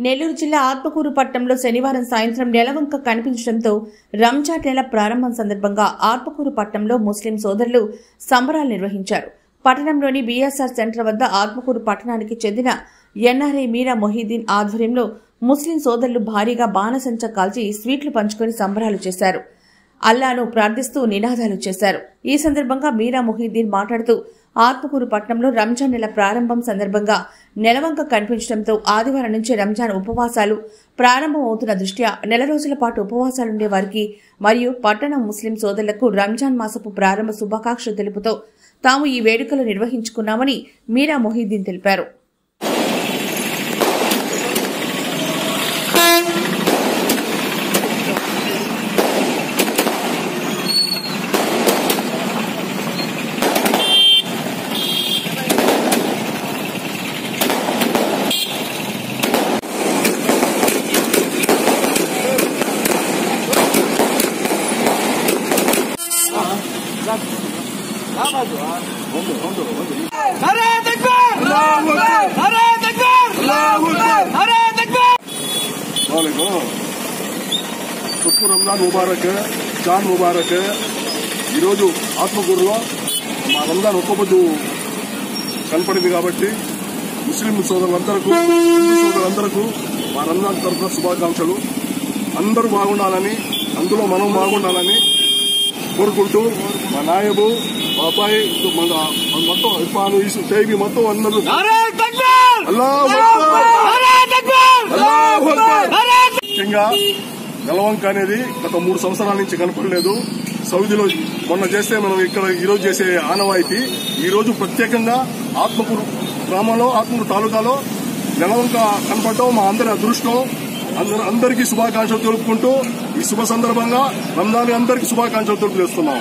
నెల్లూరు జిల్లా ఆత్మకూరు పట్టణంలో శనివారం సాయంత్రం నెలవంక కనిపించడంతో రంజాన్ నెల ప్రారంభం సందర్భంగా ఆత్మకూరు పట్టణంలో ముస్లిం సోదరులు సంబరాలు నిర్వహించారు. పట్టణంలోని బీఎస్ఆర్ సెంటర్ వద్ద ఆత్మకూరు పట్టణానికి చెందిన ఎన్ఆర్ఐ మీరా మొహీద్దీన్ ఆధ్వర్యంలో ముస్లిం సోదరులు భారీగా బాణసంచ కాల్చి స్వీట్లు పంచుకొని సంబరాలు చేశారు. అల్లాను ప్రార్థిస్తూ నినాదాలు చేశారు. ఈ సందర్భంగా మీరా మొహీద్దీన్ మాట్లాడుతూ ఆత్మకూరు పట్టణంలో రంజాన్ నెల ప్రారంభం సందర్భంగా నెలవంక కనిపించడంతో ఆదివారం నుంచి రంజాన్ ఉపవాసాలు ప్రారంభం అవుతున్న దృష్ట్యా నెల రోజుల పాటు ఉపవాసాలుండే వారికి మరియు పట్టణ ముస్లిం సోదరులకు రంజాన్ మాసపు ప్రారంభ శుభాకాంక్షలు తెలుపుతూ తాము ఈ వేడుకలు నిర్వహించుకున్నామని మీరా మొహీద్దీన్ తెలిపారు. రంజాన్ ముబారక్, చాన్ ముబారక్. ఈరోజు ఆత్మకూరులో మా రంజాన్ ఒక్క పొద్దు కనపడింది కాబట్టి ముస్లిం సోదరులందరికీ మా రంజాన్ తరఫున శుభాకాంక్షలు. అందరూ బాగుండాలని, అందులో మనం బాగుండాలని కోరుకుంటూ మా నాయబు, మా అబ్బాయి మొత్తం ఇర్ఫాను, తేబి మొత్తం అందరూ ముఖ్యంగా నెలవంక అనేది గత 3 సంవత్సరాల నుంచి కనపడలేదు. సౌదీలో మొన్న చేస్తే మనం ఇక్కడ ఈరోజు చేసే ఆనవాయితీ. ఈ రోజు ప్రత్యేకంగా ఆత్మకూరు గ్రామంలో, ఆత్మకూరు తాలూకాలో నెలవంక కనపడటం మా అందరి అదృష్టం. అందరికీ శుభాకాంక్షలు తెలుపుకుంటూ ఈ శుభ సందర్భంగా రంజాన్ అందరికీ శుభాకాంక్షలు తెలుపుతున్నాం.